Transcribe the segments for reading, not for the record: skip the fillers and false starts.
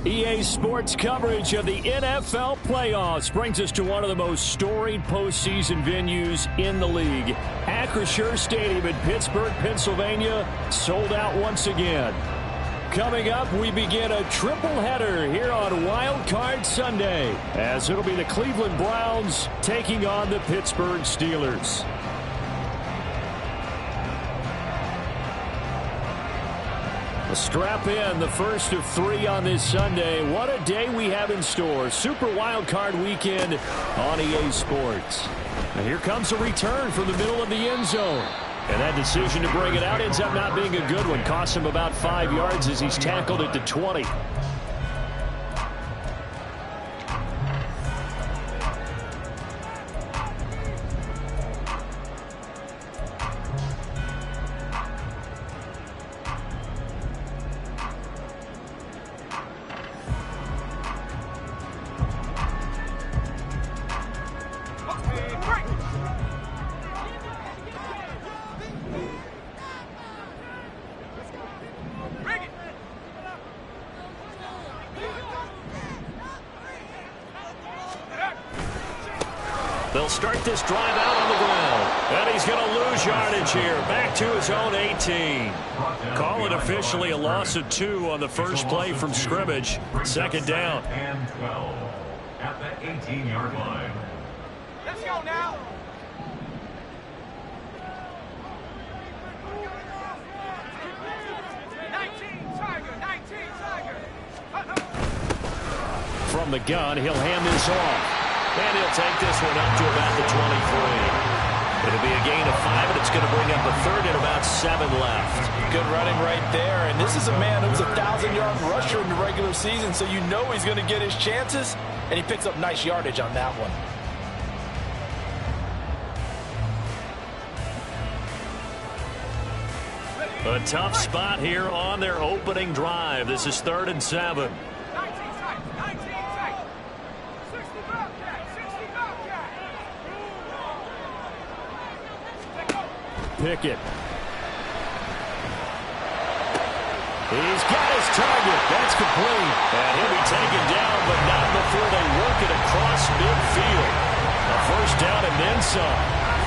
EA Sports coverage of the NFL playoffs brings us to one of the most storied postseason venues in the league. Acrisure Stadium in Pittsburgh, Pennsylvania, sold out once again. Coming up, we begin a triple header here on Wild Card Sunday, as it'll be the Cleveland Browns taking on the Pittsburgh Steelers. Strap in, the first of 3 on this Sunday. What a day we have in store. Super Wild Card Weekend on EA Sports. And here comes a return from the middle of the end zone. And that decision to bring it out ends up not being a good one. Costs him about 5 yards as he's tackled at the 20. They'll start this drive out on the ground. And he's going to lose yardage here. Back to his own 18. Call it officially a loss of 2 on the first play from scrimmage. Second down. And 12 at the 18-yard line. Let's go now. From the gun, he'll hand this off. And he'll take this one up to about the 23. It'll be a gain of 5, and it's going to bring up a third and about 7 left. Good running right there. And this is a man who's a 1,000-yard rusher in the regular season, so you know he's going to get his chances, and he picks up nice yardage on that one. A tough spot here on their opening drive. This is 3rd and 7. Pickett. He's got his target. That's complete. And he'll be taken down, but not before they work it across midfield. A first down and then some.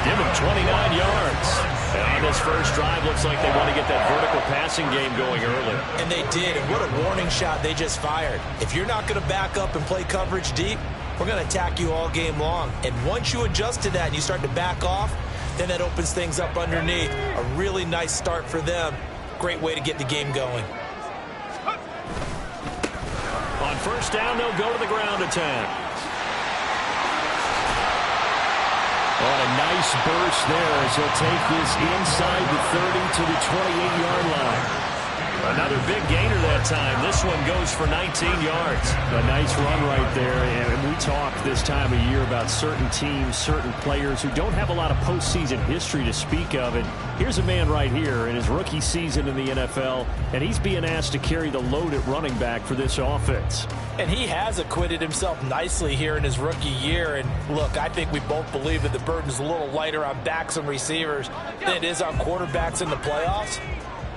Give him 29 yards. And on this first drive, looks like they want to get that vertical passing game going early. And they did, and what a warning shot they just fired. If you're not going to back up and play coverage deep, we're going to attack you all game long. And once you adjust to that and you start to back off, then that opens things up underneath. A really nice start for them. Great way to get the game going. On first down, they'll go to the ground attack. On a nice burst there as he'll take this inside the 30 to the 28-yard line. Another big gainer that time. This one goes for 19 yards. A nice run right there. And we talk this time of year about certain teams, certain players who don't have a lot of postseason history to speak of. And here's a man right here in his rookie season in the NFL, and he's being asked to carry the load at running back for this offense. And he has acquitted himself nicely here in his rookie year. And look, I think we both believe that the burden's a little lighter on backs and receivers than it is on quarterbacks in the playoffs.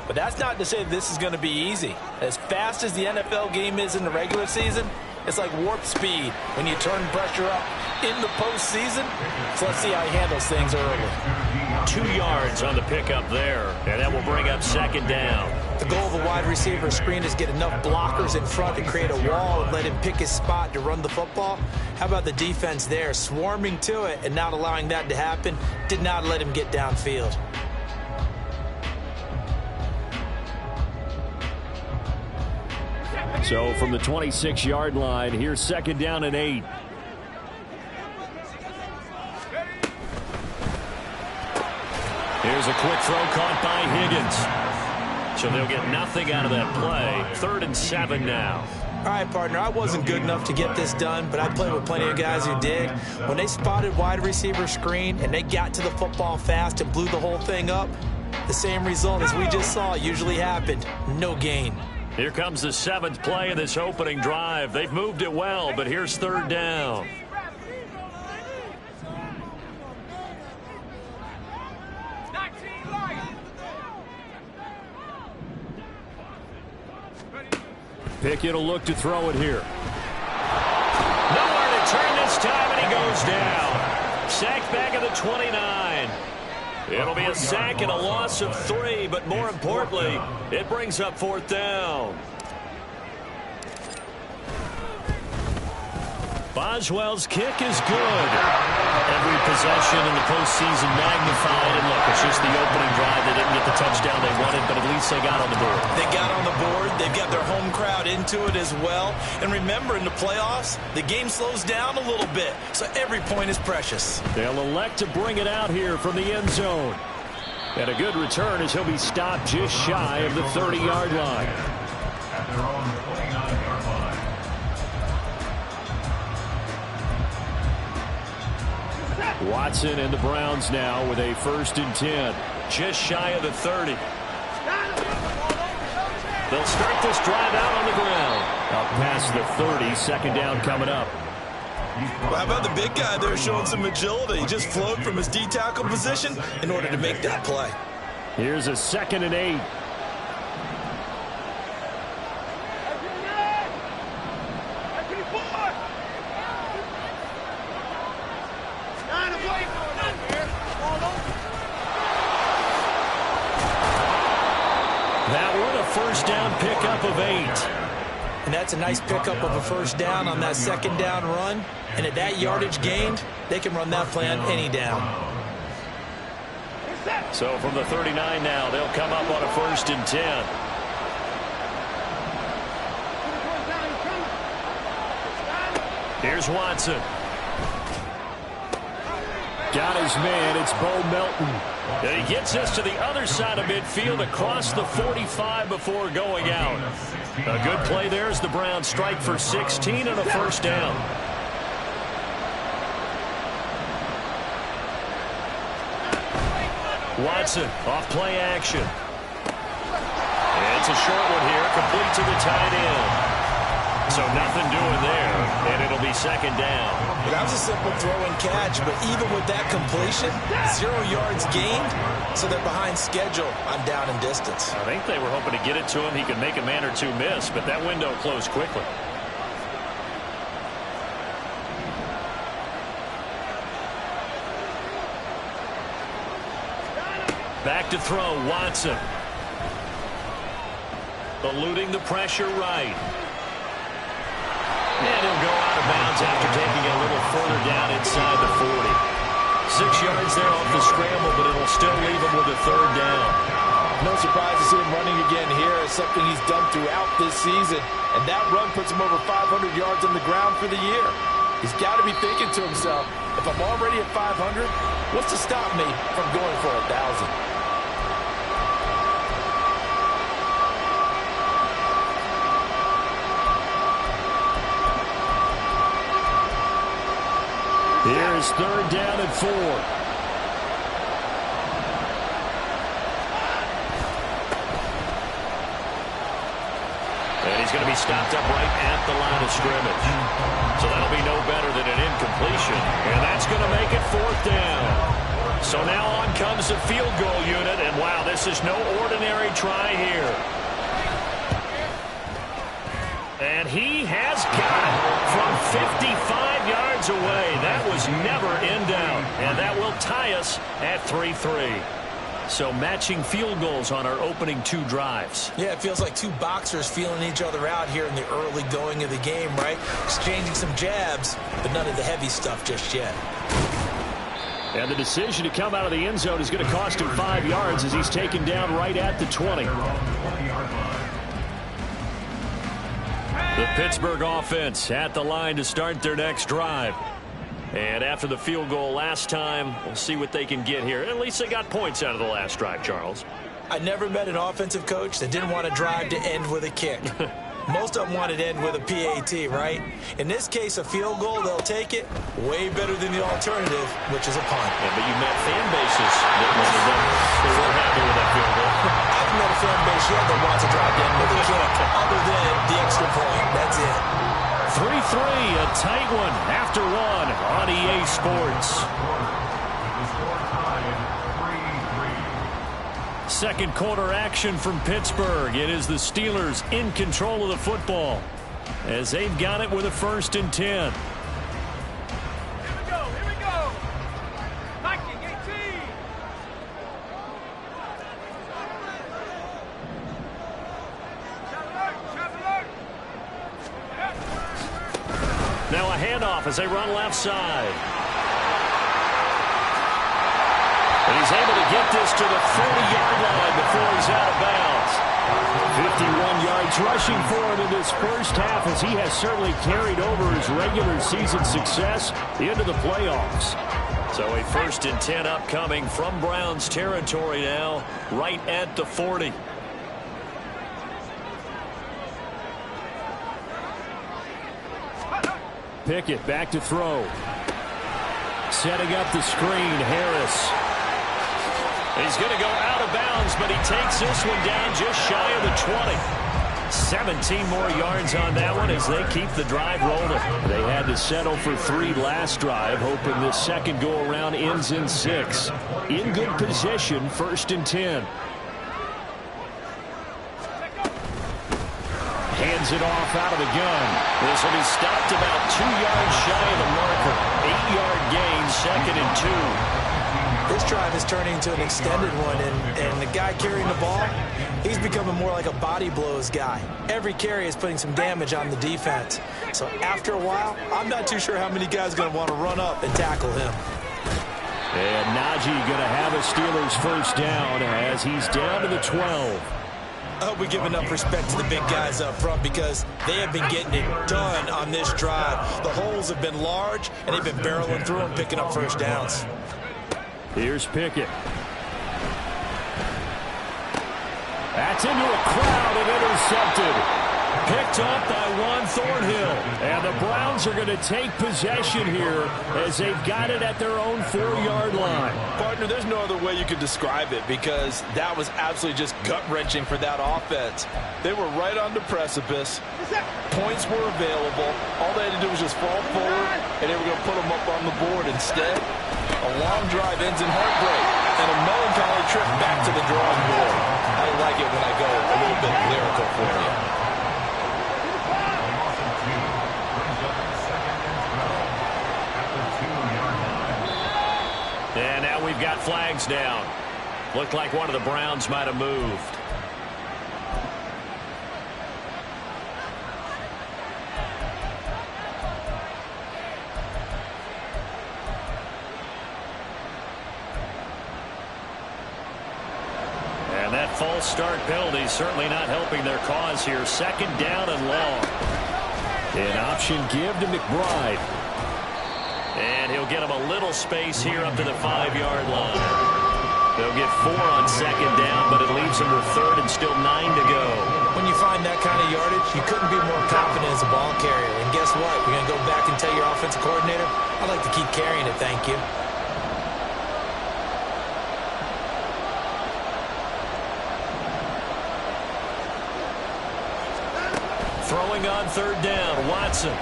But that's not to say this is going to be easy. As fast as the NFL game is in the regular season, it's like warp speed when you turn pressure up in the postseason. So let's see how he handles things early. 2 yards on the pickup there, and that will bring up second down. The goal of a wide receiver screen is get enough blockers in front to create a wall and let him pick his spot to run the football. How about the defense there, swarming to it and not allowing that to happen? Did not let him get downfield. So from the 26-yard line, here's second down and 8. Here's a quick throw caught by Higgins. So they'll get nothing out of that play. 3rd and 7 now. All right, partner, I wasn't good enough to get this done, but I played with plenty of guys who did. When they spotted wide receiver screen and they got to the football fast and blew the whole thing up, the same result as we just saw usually happened. No gain. Here comes the 7th play of this opening drive. They've moved it well, but here's 3rd down. Pickett will look to throw it here. Nowhere to turn this time, and he goes down. Sacked back at the 29. It'll be a sack and a loss of 3, but more importantly, it brings up 4th down. Boswell's kick is good. Every possession in the postseason magnified. And look, it's just the opening drive. They didn't get the touchdown they wanted, but at least they got on the board. They got on the board. They've got their home crowd into it as well. And remember, in the playoffs, the game slows down a little bit, so every point is precious. They'll elect to bring it out here from the end zone. And a good return as he'll be stopped just shy of the 30-yard line. At their own 29-yard line. Watson and the Browns now with a 1st and 10. Just shy of the 30. They'll start this drive out on the ground. Out past the 30, 2nd down coming up. Well, how about the big guy there showing some agility? He just flowed from his D-tackle position in order to make that play. Here's a 2nd and 8. That one a 1st down pickup of 8. And that's a nice pickup of a 1st down on that 2nd down run. And at that yardage gained, they can run that play on any down. So from the 39 now, they'll come up on a 1st and 10. Here's Watson. Got his man. It's Bo Melton. And he gets us to the other side of midfield across the 45 before going out. A good play there as the Browns strike for 16 and a 1st down. Watson off play action. And it's a short one here, complete to the tight end. So nothing doing there, and it'll be 2nd down. That was a simple throw and catch, but even with that completion, 0 yards gained, so they're behind schedule on down and distance. I think they were hoping to get it to him. He could make a man or two miss, but that window closed quickly. Back to throw, Watson. Eluding the pressure right. And he'll go out of bounds after taking a little further down inside the 40. 6 yards there off the scramble, but it'll still leave him with a 3rd down. No surprise to see him running again here. It's something he's done throughout this season. And that run puts him over 500 yards on the ground for the year. He's got to be thinking to himself, if I'm already at 500, what's to stop me from going for 1,000? Here's 3rd down and 4. And he's going to be stopped up right at the line of scrimmage. So that'll be no better than an incompletion. And that's going to make it 4th down. So now on comes the field goal unit. And wow, this is no ordinary try here. And he has got from 55 yards away. That was never in doubt. And that will tie us at 3-3. So matching field goals on our opening 2 drives. Yeah, it feels like 2 boxers feeling each other out here in the early going of the game, right? Exchanging some jabs, but none of the heavy stuff just yet. And the decision to come out of the end zone is going to cost him 5 yards as he's taken down right at the 20. The Pittsburgh offense at the line to start their next drive. And after the field goal last time, we'll see what they can get here. At least they got points out of the last drive, Charles. I never met an offensive coach that didn't want to drive to end with a kick. Most of them wanted to end with a PAT, right? In this case, a field goal, they'll take it. Way better than the alternative, which is a punt. Yeah, but you met fan bases that wanted them. They weren't happy with that field goal. I haven't met a fan base yet that wants to drive to end with a kick, other than the extra point. That's it. 3-3, a tight one after 1 on EA Sports. Second quarter action from Pittsburgh. It is the Steelers in control of the football as they've got it with a 1st and 10. Here we go. Viking 18. Now a handoff as they run left side. And he's able to get this to the 40-yard line before he's out of bounds. 51 yards rushing for him in this first half as he has certainly carried over his regular season success into the playoffs. So a 1st and 10 upcoming from Browns territory now, right at the 40. Pickett back to throw. Setting up the screen, Harris. He's going to go out of bounds, but he takes this one down just shy of the 20. 17 more yards on that one as they keep the drive rolling. They had to settle for 3 last drive, hoping this second go-around ends in 6. In good position, 1st and 10. Hands it off out of the gun. This will be stopped about 2 yards shy of the marker. 8-yard gain, 2nd and 2. This drive is turning into an extended one, and the guy carrying the ball, he's becoming more like a body blows guy. Every carry is putting some damage on the defense. So after a while, I'm not too sure how many guys are going to want to run up and tackle him. And Najee going to have a Steelers 1st down as he's down to the 12. I hope we give enough respect to the big guys up front because they have been getting it done on this drive. The holes have been large, and they've been barreling through them, picking up 1st downs. Here's Pickett. That's into a crowd and intercepted. Picked up by Juan Thornhill. And the Browns are going to take possession here as they've got it at their own 4-yard line. Partner, there's no other way you could describe it because that was absolutely just gut-wrenching for that offense. They were right on the precipice. Points were available. All they had to do was just fall forward, and they were going to put them up on the board. Instead, a long drive ends in heartbreak and a melancholy trip back to the drawing board. I like it when I go a little bit lyrical for you. And now we've got flags down. Looked like one of the Browns might have moved. And that false start penalty certainly not helping their cause here. 2nd down and long. An option give to McBride. And he'll get him a little space here up to the 5-yard line. They'll get 4 on 2nd down, but it leaves them with 3rd and still 9 to go. When you find that kind of yardage, you couldn't be more confident as a ball carrier. And guess what? You're going to go back and tell your offensive coordinator, I'd like to keep carrying it, thank you. Throwing on 3rd down, Watson.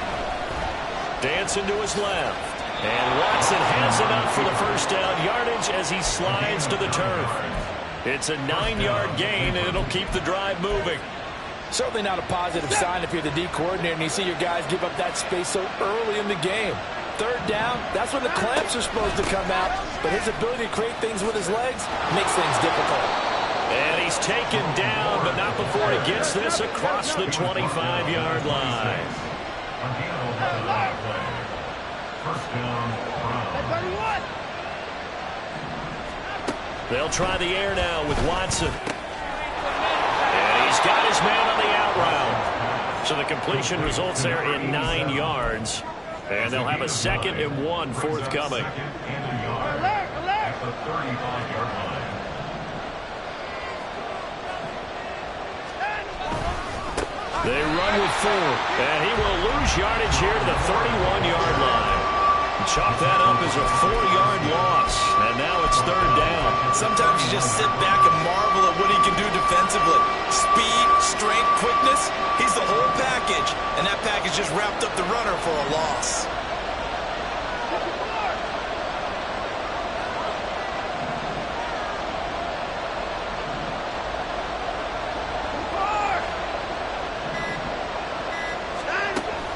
Dancing to his left. And Watson has enough for the 1st down yardage as he slides to the turf. It's a 9-yard gain, and it'll keep the drive moving. Certainly not a positive sign if you're the D coordinator and you see your guys give up that space so early in the game. 3rd down, that's when the clamps are supposed to come out, but his ability to create things with his legs makes things difficult. And he's taken down, but not before he gets this across the 25-yard line. They'll try the air now with Watson. And he's got his man on the out route. So the completion results there in 9 yards. And they'll have a 2nd and 1 forthcoming. They run with 4, and he will lose yardage here to the 31-yard line. Chalk that up as a 4-yard loss, and now it's 3rd down. Sometimes you just sit back and marvel at what he can do defensively. Speed, strength, quickness, he's the whole package, and that package just wrapped up the runner for a loss.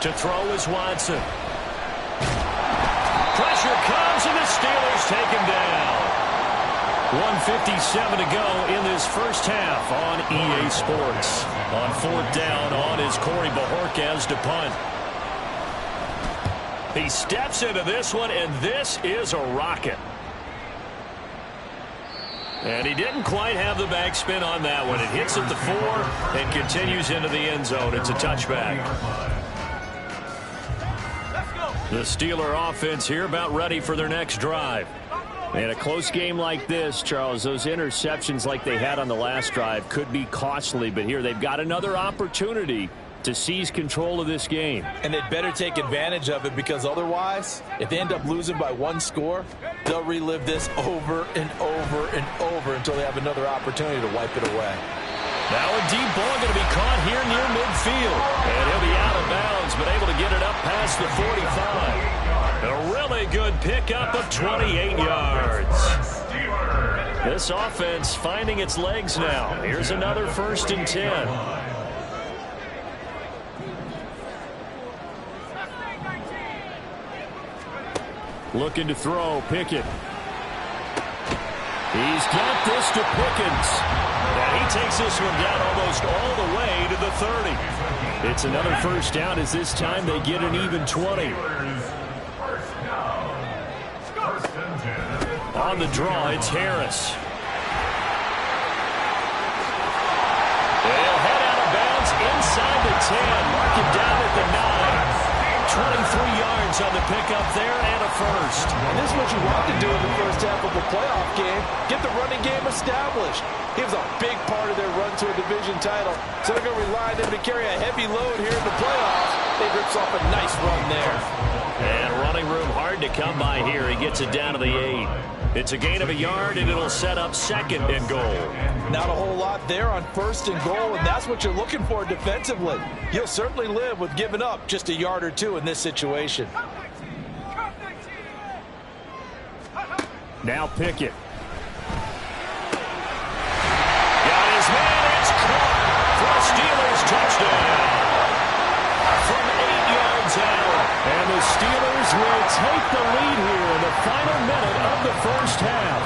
To throw is Watson. Pressure comes, and the Steelers take him down. 1:57 to go in this first half on EA Sports. On fourth down, on is Corey Bojorquez to punt. He steps into this one, and this is a rocket. And he didn't quite have the backspin on that one. It hits at the 4 and continues into the end zone. It's a touchback. The Steeler offense here about ready for their next drive. In a close game like this, Charles, those interceptions like they had on the last drive could be costly. But here they've got another opportunity to seize control of this game. And they'd better take advantage of it, because otherwise, if they end up losing by 1 score, they'll relive this over and over and over until they have another opportunity to wipe it away. Now a deep ball going to be caught here near midfield. And he'll be out of bounds, but able to get it up past the 45. A really good pickup of 28 yards. This offense finding its legs now. Here's another 1st and 10. Looking to throw, Pickett. He's got this to Pickens. And he takes this one down almost all the way to the 30. It's another 1st down, as this time they get an even 20. On the draw, it's Harris. They'll head out of bounds inside the 10. Mark him down at the 9. 23 yards on the pickup there, and a 1st. And this is what you want to do in the first half of a playoff game. Get the running game established. He was a big part of their run to a division title. So they're going to rely on him to carry a heavy load here in the playoffs. They rips off a nice run there. And running room hard to come by here. He gets it down to the 8. It's a gain of a yard, and it'll set up 2nd and goal. Not a whole lot there on 1st and goal, and that's what you're looking for defensively. You'll certainly live with giving up just a yard or 2 in this situation. Now Pickett. Got his man. It's caught for a Steelers touchdown. From 8 yards out. And the Steelers will take the lead here in the final minute of the first half.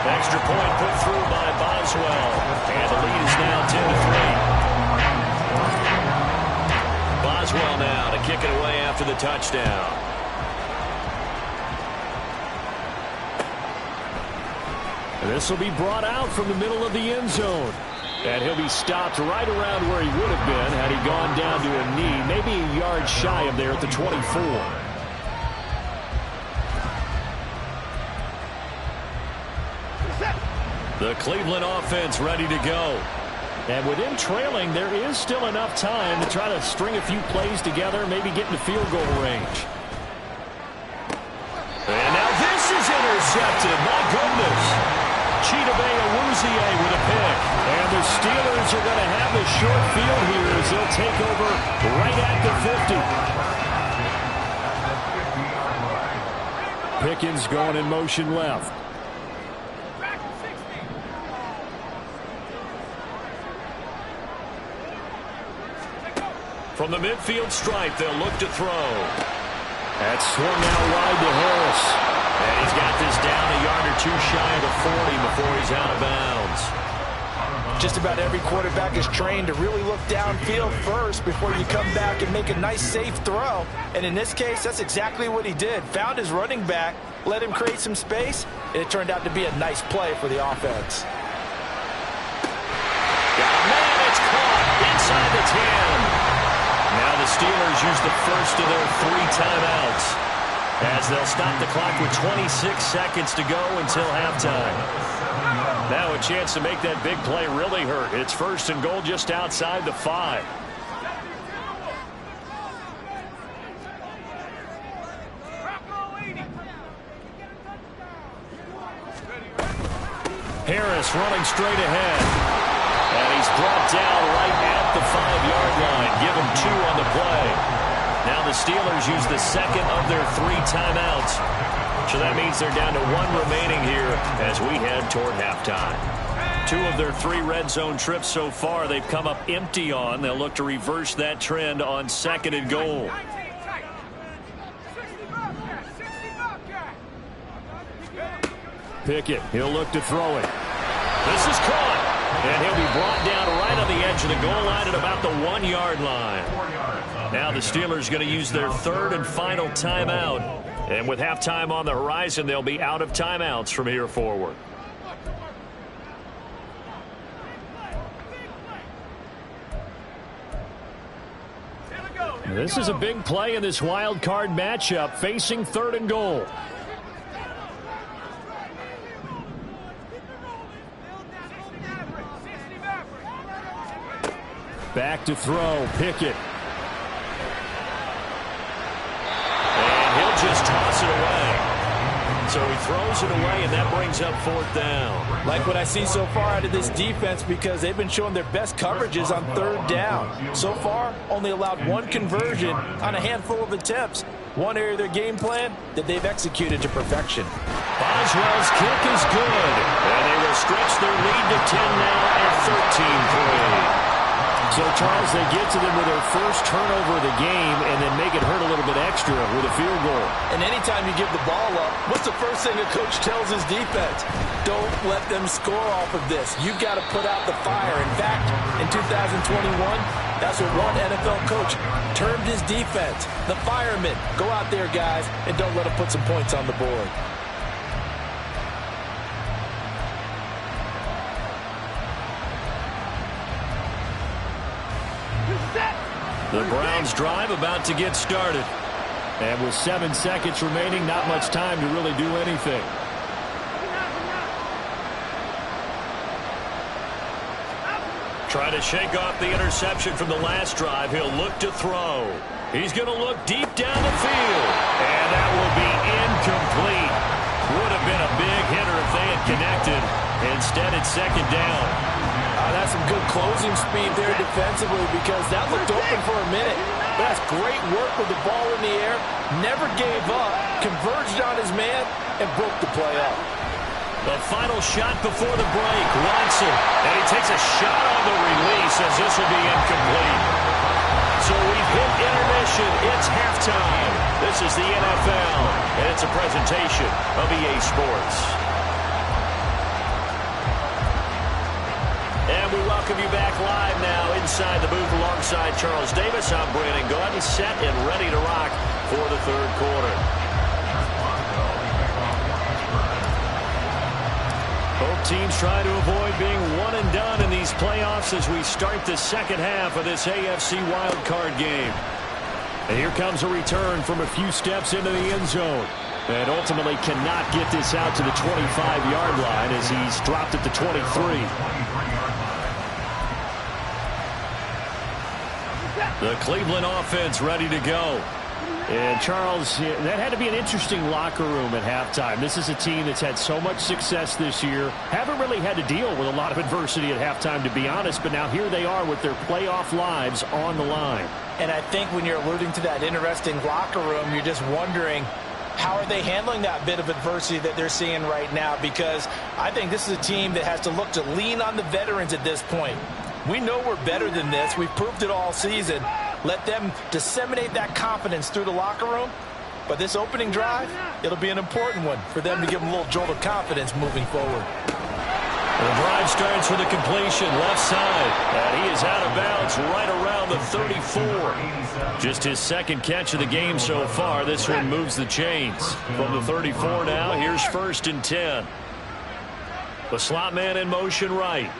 Extra point put through by Boswell. And the lead is now 10-3. Boswell now to kick it away after the touchdown. This will be brought out from the middle of the end zone. And he'll be stopped right around where he would have been had he gone down to a knee, maybe a yard shy of there at the 24. The Cleveland offense ready to go. And with him trailing, there is still enough time to try to string a few plays together, maybe get into field goal range. And now this is intercepted. My goodness. Chidobe Awuzie with a pick. And the Steelers are going to have the short field here as they'll take over right at the 50. Pickens going in motion left. From the midfield stripe, they'll look to throw. That's swung out wide to Harris. And he's got this down a yard or 2 shy of the 40 before he's out of bounds. Just about every quarterback is trained to really look downfield first before you come back and make a nice, safe throw. And in this case, that's exactly what he did. Found his running back, let him create some space, and it turned out to be a nice play for the offense. Got a man, it's caught inside the 10. Now the Steelers use the first of their 3 timeouts as they'll stop the clock with 26 seconds to go until halftime. Now a chance to make that big play really hurt. It's 1st and goal just outside the 5. Harris running straight ahead. And he's brought down right at the 5-yard line. Give him 2 on the play. Now the Steelers use the 2nd of their 3 timeouts. So that means they're down to 1 remaining here as we head toward halftime. 2 of their 3 red zone trips so far, they've come up empty on. They'll look to reverse that trend on 2nd and goal. Pickett, he'll look to throw it. This is caught. And he'll be brought down right on the edge of the goal line at about the 1-yard line. Now the Steelers going to use their 3rd and final timeout. And with halftime on the horizon, they'll be out of timeouts from here forward. This is a big play in this wild card matchup, facing 3rd and goal. Back to throw, Pickett. And he'll just toss it away. So he throws it away, and that brings up 4th down. Like what I see so far out of this defense, because they've been showing their best coverages on 3rd down. So far, only allowed 1 conversion on a handful of attempts. One area of their game plan that they've executed to perfection. Boswell's kick is good. And they will stretch their lead to 10 now at 13-3. So, Charles, they get to them with their first turnover of the game and then make it hurt a little bit extra with a field goal. And anytime you give the ball up, what's the first thing a coach tells his defense? Don't let them score off of this. You've got to put out the fire. In fact, in 2021, that's what one NFL coach termed his defense. The firemen. Go out there, guys, and don't let them put some points on the board. The Browns drive about to get started. And with 7 seconds remaining, not much time to really do anything. Trying to shake off the interception from the last drive. He'll look to throw. He's going to look deep down the field. And that will be incomplete. Would have been a big hitter if they had connected. Instead, it's 2nd down. That's some good closing speed there defensively, because that looked open for a minute. But that's great work with the ball in the air. Never gave up, converged on his man, and broke the play up. The final shot before the break. Watson. And he takes a shot on the release as this will be incomplete. So we've hit intermission. It's halftime. This is the NFL, and it's a presentation of EA Sports. And we welcome you back live now inside the booth alongside Charles Davis. I'm Brandon Gaudin, set and ready to rock for the 3rd quarter. Both teams try to avoid being one and done in these playoffs as we start the 2nd half of this AFC wildcard game. And here comes a return from a few steps into the end zone. And ultimately cannot get this out to the 25-yard line as he's dropped at the 23. The Cleveland offense ready to go. And, Charles, that had to be an interesting locker room at halftime. This is a team that's had so much success this year. Haven't really had to deal with a lot of adversity at halftime, to be honest. But now here they are with their playoff lives on the line. And I think when you're alluding to that interesting locker room, you're just wondering, how are they handling that bit of adversity that they're seeing right now? Because I think this is a team that has to look to lean on the veterans at this point. We know we're better than this. We've proved it all season. Let them disseminate that confidence through the locker room. But this opening drive, it'll be an important one for them to give them a little jolt of confidence moving forward. The drive starts with a completion left side. And he is out of bounds right around the 34. Just his 2nd catch of the game so far. This one moves the chains. From the 34 now, here's 1st and 10. The slot man in motion right.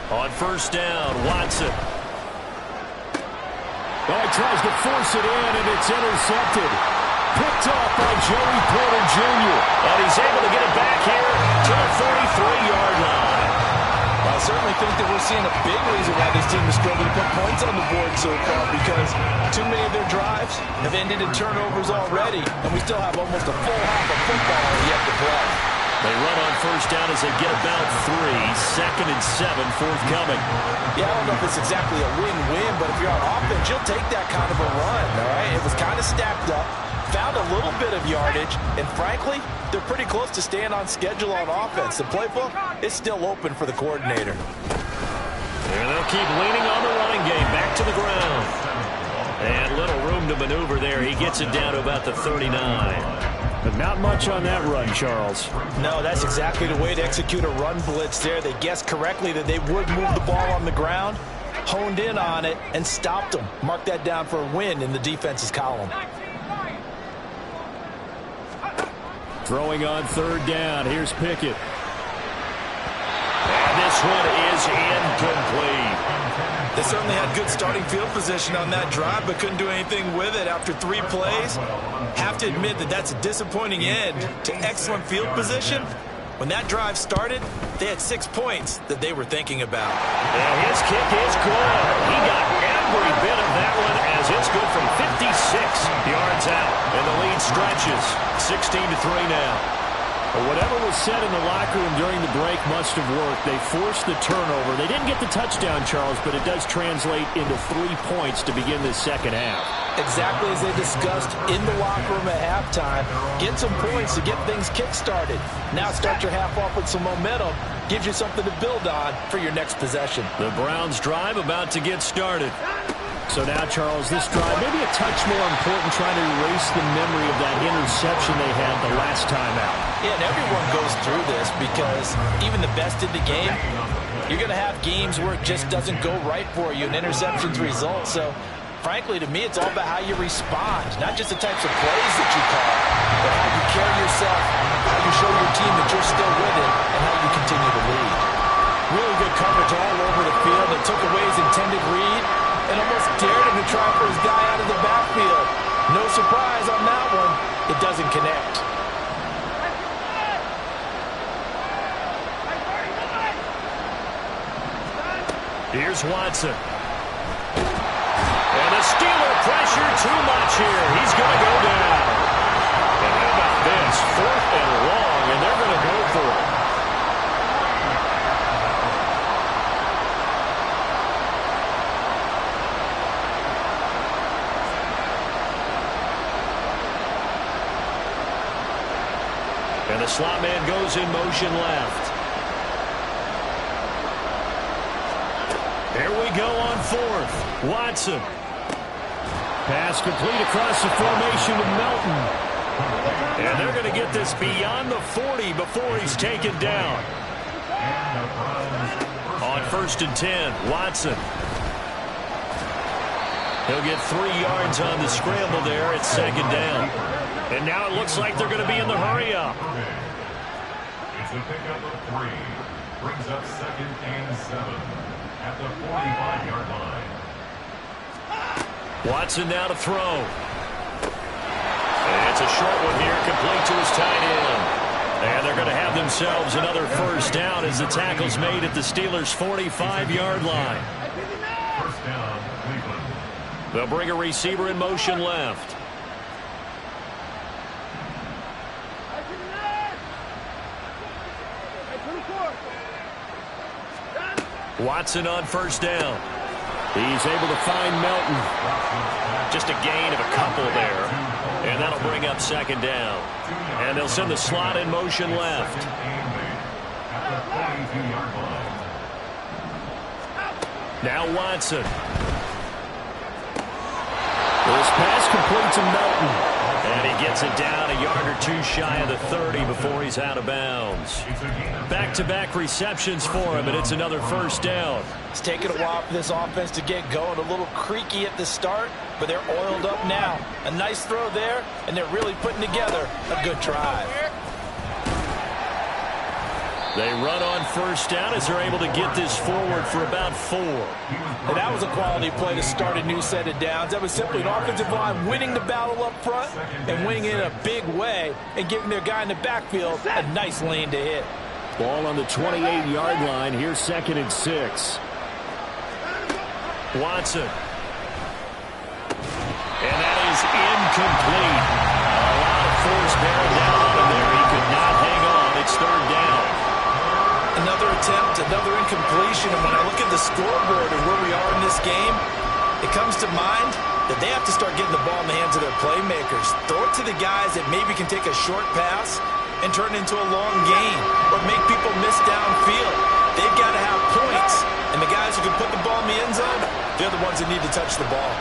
On 1st down, Watson. Oh, he tries to force it in, and it's intercepted. Picked up by Joey Porter Jr. And he's able to get it back here to the 33-yard line. I certainly think that we're seeing a big reason why this team is struggling to put points on the board so far, because too many of their drives have ended in turnovers already, and we still have almost a full half of football yet to play. They run on first down as they get about 3. 2nd and 7 forthcoming. Yeah, I don't know if it's exactly a win-win, but if you're on offense, you'll take that kind of a run, all right? It was kind of stacked up, found a little bit of yardage, and frankly, they're pretty close to staying on schedule on offense. The playbook is still open for the coordinator. And they'll keep leaning on the running game. Back to the ground. And little room to maneuver there. He gets it down to about the 39. But not much on that run, Charles. No, that's exactly the way to execute a run blitz there. They guessed correctly that they would move the ball on the ground, honed in on it, and stopped them. Mark that down for a win in the defense's column. Throwing on 3rd down. Here's Pickett. And this one is incomplete. They certainly had good starting field position on that drive, but couldn't do anything with it after 3 plays. Have to admit that that's a disappointing end to excellent field position. When that drive started, they had 6 points that they were thinking about. And his kick is good. He got every bit of that one as it's good from 56 yards out. And the lead stretches. 16-3 now. Whatever was said in the locker room during the break must have worked. They forced the turnover. They didn't get the touchdown, Charles, but it does translate into 3 points to begin this second half. Exactly as they discussed in the locker room at halftime. Get some points to get things kick-started. Now start your half off with some momentum. Gives you something to build on for your next possession. The Browns drive about to get started. So now, Charles, this drive maybe a touch more important, trying to erase the memory of that interception they had the last time out. Yeah, and everyone goes through this because even the best in the game, you're going to have games where it just doesn't go right for you and interceptions result. So, frankly, to me, it's all about how you respond, not just the types of plays that you call, but how you carry yourself, how you show your team that you're still with it, and how you continue to lead. Really good coverage all over the field. It took away his intended read and almost dared him to try for his guy out of the backfield. No surprise on that one. It doesn't connect. Here's Watson. And the Steeler pressure too much here. He's going to go down. And how about this? 4th and long, and they're going to go for it. And the slot man goes in motion left. Here we go on 4th. Watson. Pass complete across the formation with Melton. And they're going to get this beyond the 40 before he's taken down. On 1st and 10, Watson. He'll get 3 yards on the scramble there at 2nd down. And now it looks like they're going to be in the hurry-up. It's a pickup of 3. Brings up 2nd and 7 at the 45-yard line. Watson now to throw. And it's a short one here, complete to his tight end. And they're going to have themselves another 1st down as the tackle's made at the Steelers' 45-yard line. 1st down, Cleveland. They'll bring a receiver in motion left. Watson on 1st down. He's able to find Melton. Just a gain of a couple there. And that'll bring up 2nd down. And they'll send the slot in motion left. Now Watson. This pass complete to Melton. And he gets it down a yard or 2 shy of the 30 before he's out of bounds. Back-to-back receptions for him, and it's another 1st down. It's taken a while for this offense to get going. A little creaky at the start, but they're oiled up now. A nice throw there, and they're really putting together a good drive. They run on 1st down as they're able to get this forward for about 4. And that was a quality play to start a new set of downs. That was simply an offensive line winning the battle up front and winning it in a big way and giving their guy in the backfield a nice lane to hit. Ball on the 28-yard line. Here's 2nd and 6. Watson. And that is incomplete. A lot of force bearing down on him there. He could not hang on. It's 3rd completion, and when I look at the scoreboard and where we are in this game, it comes to mind that they have to start getting the ball in the hands of their playmakers. Throw it to the guys that maybe can take a short pass and turn it into a long gain or make people miss downfield. They've got to have points, and the guys who can put the ball in the end zone, they're the ones that need to touch the ball.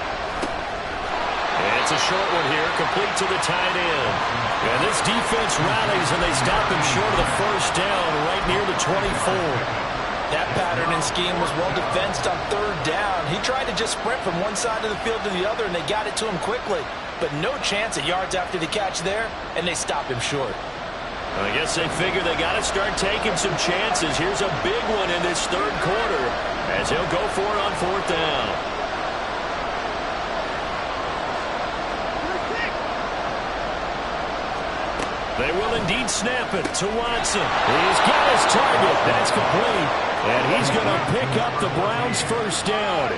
And it's a short one here, complete to the tight end. And this defense rallies, and they stop him short of the first down right near the 24. That pattern and scheme was well defensed on third down. He tried to just sprint from one side of the field to the other, and they got it to him quickly. But no chance at yards after the catch there, and they stop him short. I guess they figure they got to start taking some chances. Here's a big one in this third quarter as he'll go for it on fourth down. They will indeed snap it to Watson. He's got his target. That's complete. And he's going to pick up the Browns' first down.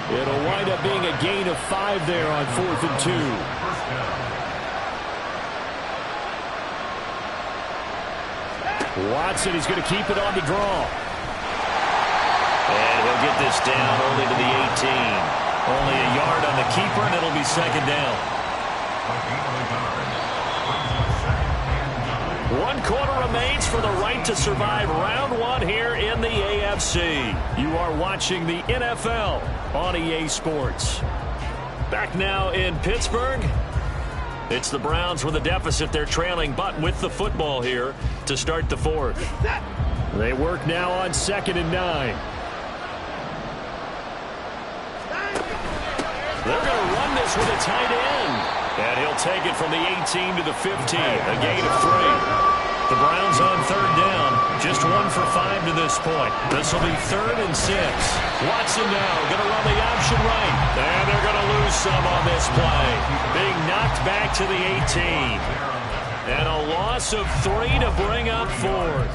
It'll wind up being a gain of 5 there on 4th and 2. Watson is going to keep it on the draw. And he'll get this down only to the 18. Only a yard on the keeper, and it'll be second down. 1 quarter remains for the right to survive round 1 here in the AFC. You are watching the NFL on EA Sports. Back now in Pittsburgh. It's the Browns with a deficit. They're trailing, but with the football here to start the fourth. They work now on 2nd and 9. They're going to run this with a tight end. And he'll take it from the 18 to the 15, a gain of 3. The Browns on third down, just 1 for 5 to this point. This will be 3rd and 6. Watson now going to run the option right. And they're going to lose some on this play. Being knocked back to the 18. And a loss of 3 to bring up 4th.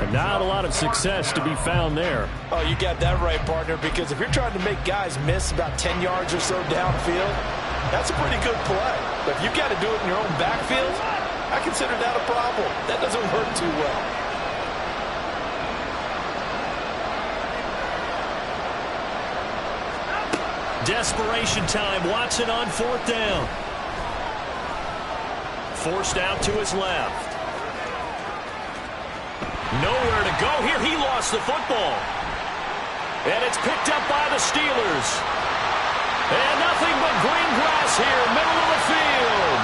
And not a lot of success to be found there. Oh, you got that right, partner, because if you're trying to make guys miss about 10 yards or so downfield, that's a pretty good play. But if you've got to do it in your own backfield, I consider that a problem. That doesn't work too well. Desperation time. Watson on 4th down. Forced out to his left. Nowhere to go here. He lost the football. And it's picked up by the Steelers. And nothing but green grass here, middle of the field.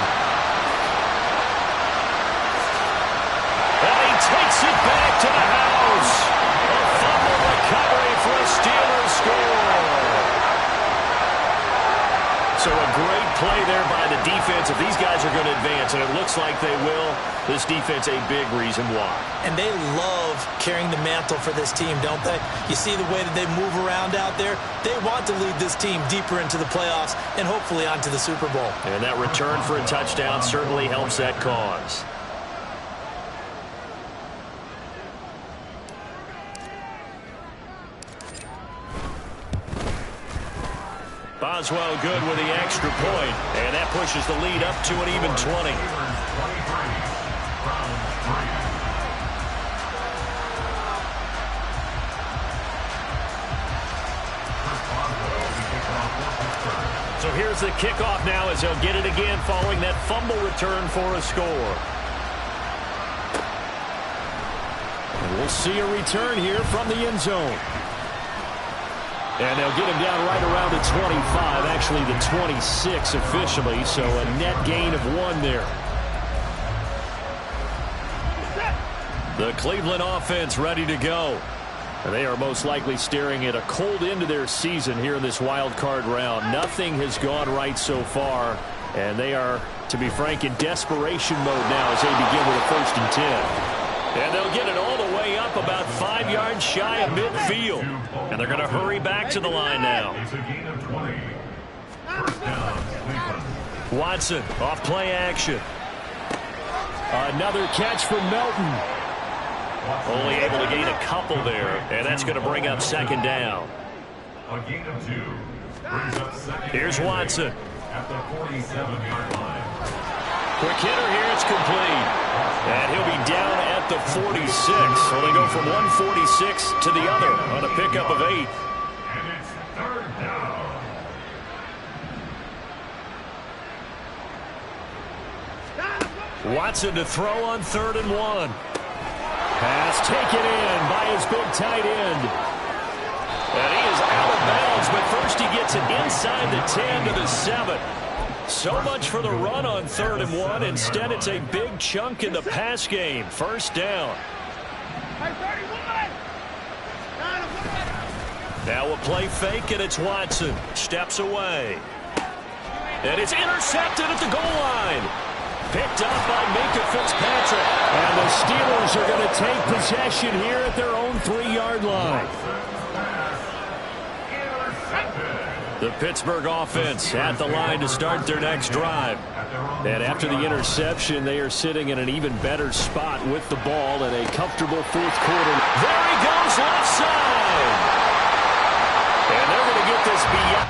And he takes it back to the house. A fumble recovery for a Steelers score. So a great play there by the defense. If these guys are going to advance, and it looks like they will, this defense a big reason why. And they love carrying the mantle for this team, don't they? You see the way that they move around out there? They want to lead this team deeper into the playoffs and hopefully onto the Super Bowl. And that return for a touchdown certainly helps that cause. Boswell good with the extra point, and that pushes the lead up to an even 20. So here's the kickoff now as he'll get it again following that fumble return for a score. And we'll see a return here from the end zone. And they'll get him down right around the 25, actually the 26 officially, so a net gain of 1 there. The Cleveland offense ready to go. And they are most likely staring at a cold end to their season here in this wild card round. Nothing has gone right so far, and they are, to be frank, in desperation mode now as they begin with a 1st and 10. And they'll get it all the way up about 5 yards shy of midfield. And they're going to hurry back to the line now. Watson off play action. Another catch from Melton. Only able to gain a couple there. And that's going to bring up 2nd down. A gain of 2 brings up 2nd. Here's Watson. At the 47-yard line. Quick hitter here, it's complete. And he'll be down at the 146. So they go from 146 to the other on a pickup of 8. And it's third down. Watson to throw on 3rd and 1. Pass taken in by his big tight end. And he is out of bounds, but first he gets it inside the 10 to the 7. So much for the run on 3rd and 1. Instead, it's a big chunk in the pass game. First down. Now a play fake, and it's Watson. Steps away. And it's intercepted at the goal line. Picked up by Minkah Fitzpatrick. And the Steelers are going to take possession here at their own 3-yard line. The Pittsburgh offense at the line to start their next drive. And after the interception, they are sitting in an even better spot with the ball in a comfortable 4th quarter. There he goes, left side. And they're going to get this beyond.